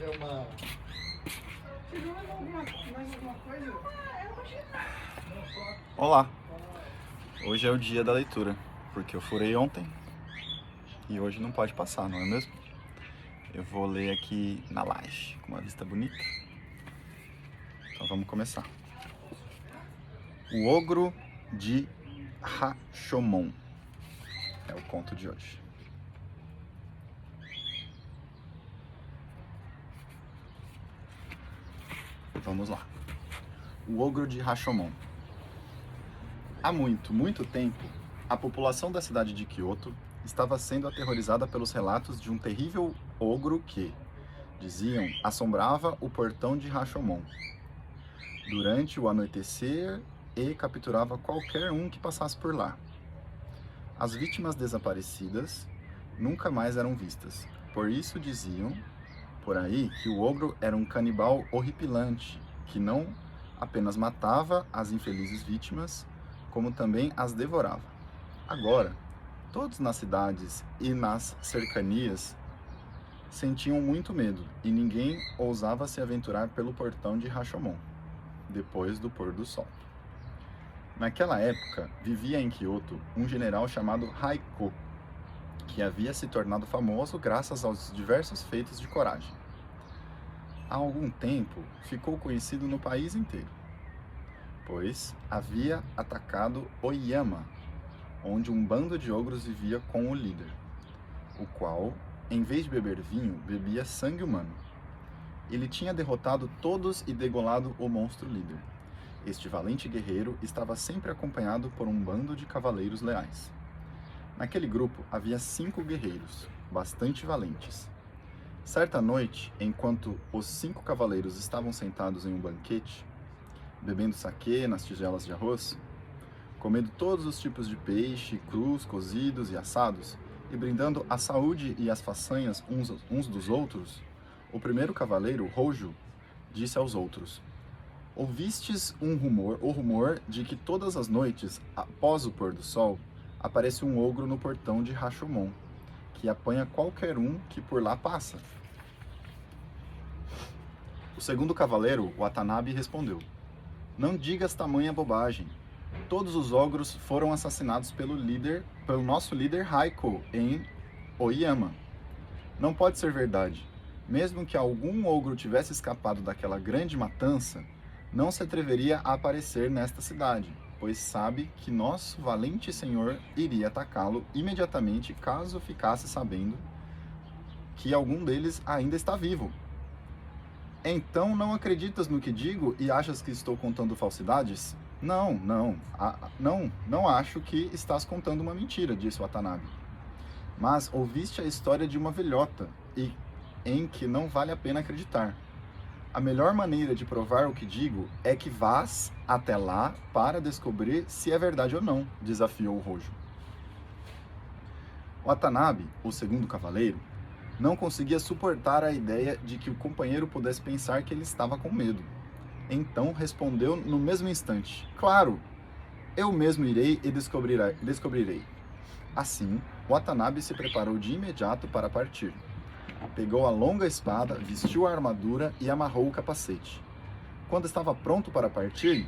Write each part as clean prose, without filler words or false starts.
É uma. Olá, hoje é o dia da leitura, porque eu furei ontem e hoje não pode passar, não é mesmo? Eu vou ler aqui na laje, com uma vista bonita. Então vamos começar. O Ogro de Rashomon é o conto de hoje. Vamos lá. O Ogro de Rashomon. Há muito tempo, a população da cidade de Kyoto estava sendo aterrorizada pelos relatos de um terrível ogro que, diziam, assombrava o portão de Rashomon durante o anoitecer e capturava qualquer um que passasse por lá. As vítimas desaparecidas nunca mais eram vistas. Por isso diziam por aí que o ogro era um canibal horripilante que não apenas matava as infelizes vítimas, como também as devorava. Agora, todos nas cidades e nas cercanias sentiam muito medo e ninguém ousava se aventurar pelo portão de Rashomon, depois do pôr do sol. Naquela época, vivia em Kyoto um general chamado Haiko, que havia se tornado famoso graças aos diversos feitos de coragem. Há algum tempo, ficou conhecido no país inteiro, pois havia atacado Oyama, onde um bando de ogros vivia com o líder, o qual, em vez de beber vinho, bebia sangue humano. Ele tinha derrotado todos e degolado o monstro líder. Este valente guerreiro estava sempre acompanhado por um bando de cavaleiros leais. Naquele grupo havia 5 guerreiros, bastante valentes. Certa noite, enquanto os 5 cavaleiros estavam sentados em um banquete, bebendo saquê nas tigelas de arroz, comendo todos os tipos de peixe, crus, cozidos e assados, e brindando a saúde e as façanhas uns dos outros, o primeiro cavaleiro, Hojo, disse aos outros: ouvistes o rumor de que todas as noites, após o pôr do sol, aparece um ogro no portão de Rashomon, que apanha qualquer um que por lá passa. O segundo cavaleiro, Watanabe, respondeu: não digas tamanha bobagem. Todos os ogros foram assassinados pelo nosso líder Haiko em Oyama. Não pode ser verdade. Mesmo que algum ogro tivesse escapado daquela grande matança, não se atreveria a aparecer nesta cidade, pois sabe que nosso valente senhor iria atacá-lo imediatamente caso ficasse sabendo que algum deles ainda está vivo. Então não acreditas no que digo e achas que estou contando falsidades? Não acho que estás contando uma mentira, disse Watanabe. Mas ouviste a história de uma velhota em que não vale a pena acreditar. A melhor maneira de provar o que digo é que vás até lá para descobrir se é verdade ou não, desafiou o Hojo. Watanabe, o segundo cavaleiro, não conseguia suportar a ideia de que o companheiro pudesse pensar que ele estava com medo. Então respondeu no mesmo instante: claro, eu mesmo irei e descobrirei. Assim, Watanabe se preparou de imediato para partir. Pegou a longa espada, vestiu a armadura e amarrou o capacete. Quando estava pronto para partir,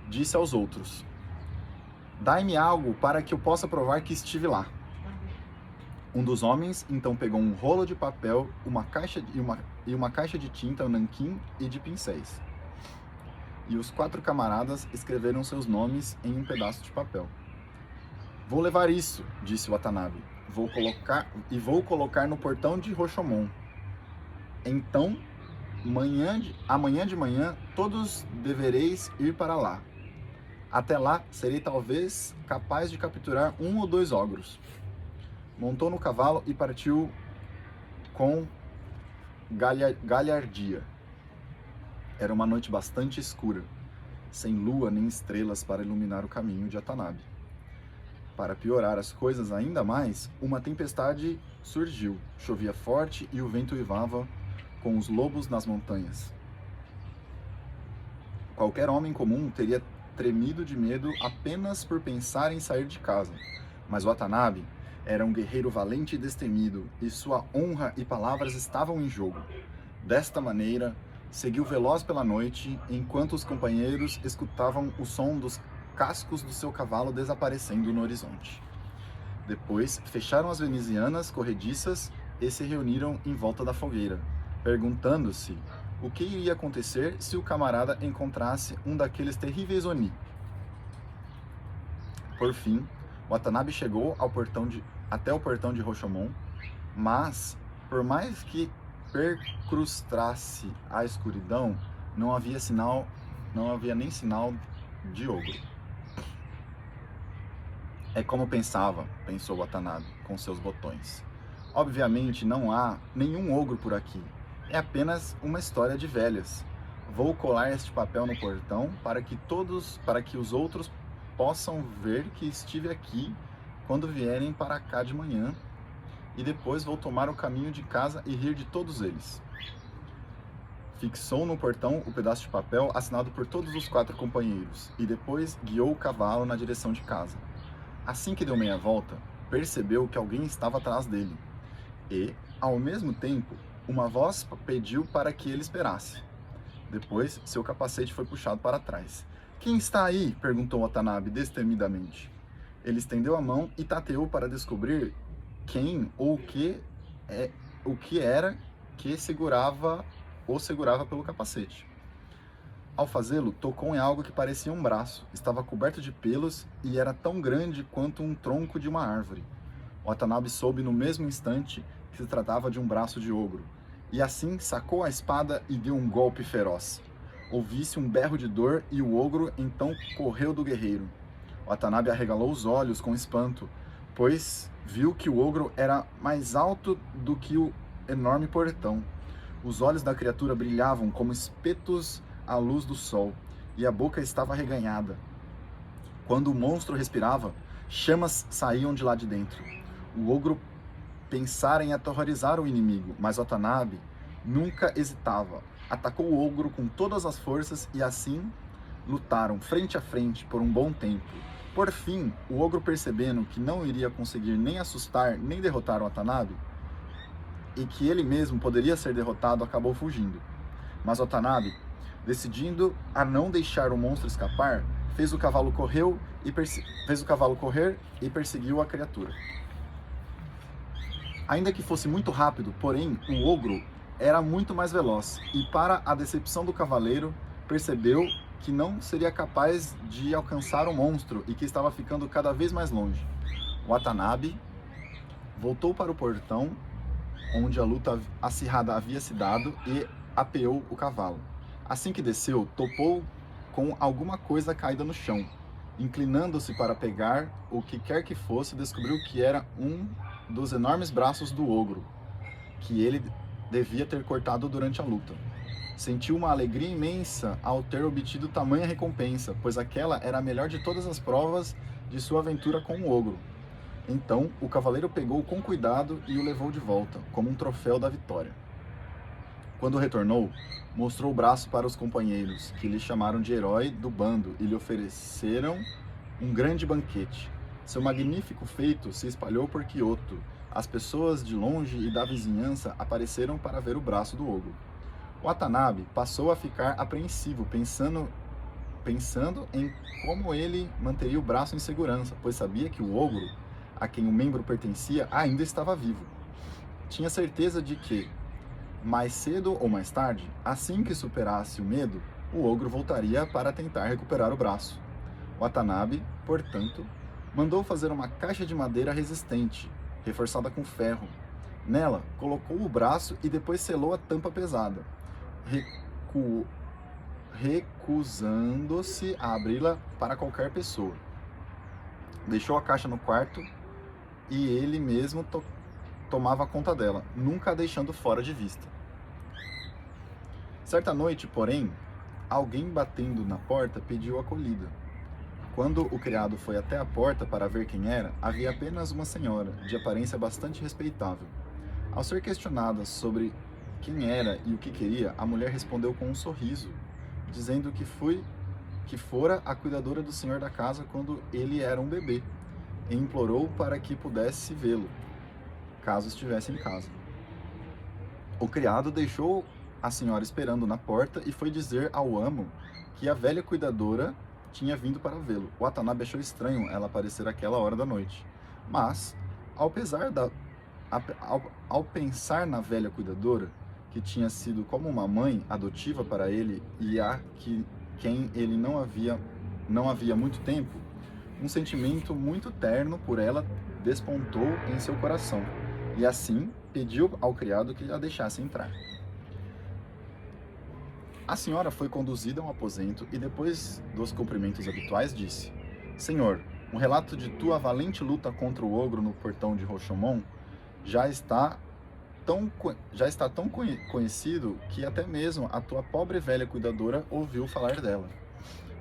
disse aos outros: dai-me algo para que eu possa provar que estive lá. Um dos homens então pegou um rolo de papel, uma caixa de tinta, nanquim e de pincéis. E os 4 camaradas escreveram seus nomes em um pedaço de papel. Vou levar isso, disse Watanabe. Vou colocar no portão de Rashomon. Então, amanhã de manhã, todos devereis ir para lá. Até lá, serei talvez capaz de capturar 1 ou 2 ogros. Montou no cavalo e partiu com galhardia. Era uma noite bastante escura, sem lua nem estrelas para iluminar o caminho de Watanabe. Para piorar as coisas ainda mais, uma tempestade surgiu, chovia forte e o vento uivava com os lobos nas montanhas. Qualquer homem comum teria tremido de medo apenas por pensar em sair de casa, mas Watanabe era um guerreiro valente e destemido, e sua honra e palavras estavam em jogo. Desta maneira, seguiu veloz pela noite, enquanto os companheiros escutavam o som dos cascos do seu cavalo desaparecendo no horizonte. Depois, fecharam as venezianas corrediças e se reuniram em volta da fogueira, perguntando-se o que iria acontecer se o camarada encontrasse um daqueles terríveis Oni. Por fim, Watanabe chegou até o portão de Rashomon, mas, por mais que percrustasse a escuridão, não havia nem sinal de ogro. É como pensou Watanabe, com seus botões. Obviamente não há nenhum ogro por aqui. É apenas uma história de velhas. Vou colar este papel no portão para que os outros possam ver que estive aqui quando vierem para cá de manhã, e depois vou tomar o caminho de casa e rir de todos eles. Fixou no portão o pedaço de papel assinado por todos os 4 companheiros e depois guiou o cavalo na direção de casa. Assim que deu meia volta, percebeu que alguém estava atrás dele e, ao mesmo tempo, uma voz pediu para que ele esperasse. Depois, seu capacete foi puxado para trás. "Quem está aí?" perguntou Watanabe destemidamente. Ele estendeu a mão e tateou para descobrir quem ou o que era que o segurava pelo capacete. Ao fazê-lo, tocou em algo que parecia um braço. Estava coberto de pelos e era tão grande quanto um tronco de uma árvore. Watanabe soube no mesmo instante que se tratava de um braço de ogro, e assim sacou a espada e deu um golpe feroz. Ouvi-se um berro de dor e o ogro então correu do guerreiro. Watanabe arregalou os olhos com espanto, pois viu que o ogro era mais alto do que o enorme portão. Os olhos da criatura brilhavam como espetos à luz do sol, e a boca estava arreganhada. Quando o monstro respirava, chamas saíam de lá de dentro. O ogro pensara em aterrorizar o inimigo, mas Watanabe nunca hesitava. Atacou o ogro com todas as forças e assim lutaram frente a frente por um bom tempo. Por fim, o ogro, percebendo que não iria conseguir nem assustar nem derrotar Watanabe, e que ele mesmo poderia ser derrotado, acabou fugindo. Mas Watanabe, decidindo a não deixar o monstro escapar, fez o cavalo correr e perseguiu a criatura. Ainda que fosse muito rápido, porém, o ogro era muito mais veloz, e para a decepção do cavaleiro, percebeu que não seria capaz de alcançar o monstro e que estava ficando cada vez mais longe. Watanabe voltou para o portão onde a luta acirrada havia se dado e apeou o cavalo. Assim que desceu, topou com alguma coisa caída no chão. Inclinando-se para pegar o que quer que fosse, descobriu que era um dos enormes braços do ogro, que ele devia ter cortado durante a luta. Sentiu uma alegria imensa ao ter obtido tamanha recompensa, pois aquela era a melhor de todas as provas de sua aventura com o ogro. Então, o cavaleiro pegou com cuidado e o levou de volta, como um troféu da vitória. Quando retornou, mostrou o braço para os companheiros, que lhe chamaram de herói do bando e lhe ofereceram um grande banquete. Seu magnífico feito se espalhou por Kyoto. As pessoas de longe e da vizinhança apareceram para ver o braço do ogro. Watanabe passou a ficar apreensivo, pensando em como ele manteria o braço em segurança, pois sabia que o ogro, a quem o membro pertencia, ainda estava vivo. Tinha certeza de que, mais cedo ou mais tarde, assim que superasse o medo, o ogro voltaria para tentar recuperar o braço. Watanabe, portanto, mandou fazer uma caixa de madeira resistente, reforçada com ferro. Nela, colocou o braço e depois selou a tampa pesada, recusando-se a abri-la para qualquer pessoa. Deixou a caixa no quarto e ele mesmo tomava conta dela, nunca a deixando fora de vista. Certa noite, porém, alguém batendo na porta pediu acolhida. Quando o criado foi até a porta para ver quem era, havia apenas uma senhora, de aparência bastante respeitável. Ao ser questionada sobre quem era e o que queria, a mulher respondeu com um sorriso, dizendo que fora a cuidadora do senhor da casa quando ele era um bebê, e implorou para que pudesse vê-lo, caso estivesse em casa. O criado deixou a senhora esperando na porta e foi dizer ao amo que a velha cuidadora tinha vindo para vê-lo. Watanabe achou estranho ela aparecer àquela hora da noite, mas, ao pesar da, ao pensar na velha cuidadora, que tinha sido como uma mãe adotiva para ele e a quem ele não havia muito tempo, um sentimento muito terno por ela despontou em seu coração, e assim pediu ao criado que a deixasse entrar. A senhora foi conduzida a um aposento e, depois dos cumprimentos habituais, disse: Senhor, um relato de tua valente luta contra o ogro no portão de Rashomon já está tão conhecido que até mesmo a tua pobre velha cuidadora ouviu falar dela.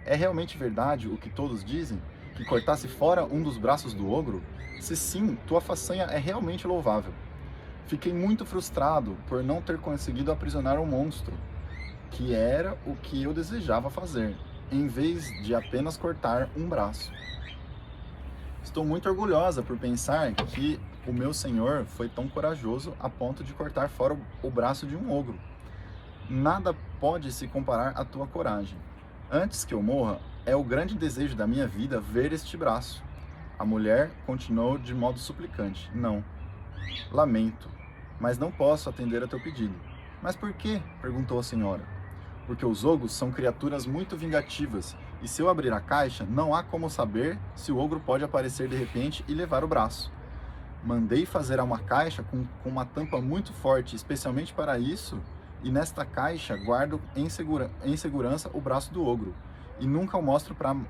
É realmente verdade o que todos dizem? Que cortasse fora um dos braços do ogro? Se sim, tua façanha é realmente louvável. Fiquei muito frustrado por não ter conseguido aprisionar o monstro, que era o que eu desejava fazer, em vez de apenas cortar um braço. Estou muito orgulhosa por pensar que o meu senhor foi tão corajoso a ponto de cortar fora o braço de um ogro. Nada pode se comparar à tua coragem. Antes que eu morra, é o grande desejo da minha vida ver este braço. A mulher continuou de modo suplicante. Não. Lamento, mas não posso atender a teu pedido. Mas por quê? Perguntou a senhora. Porque os ogros são criaturas muito vingativas, e se eu abrir a caixa, não há como saber se o ogro pode aparecer de repente e levar o braço. Mandei fazer uma caixa com uma tampa muito forte, especialmente para isso, e nesta caixa guardo em segurança o braço do ogro, e nunca o mostro para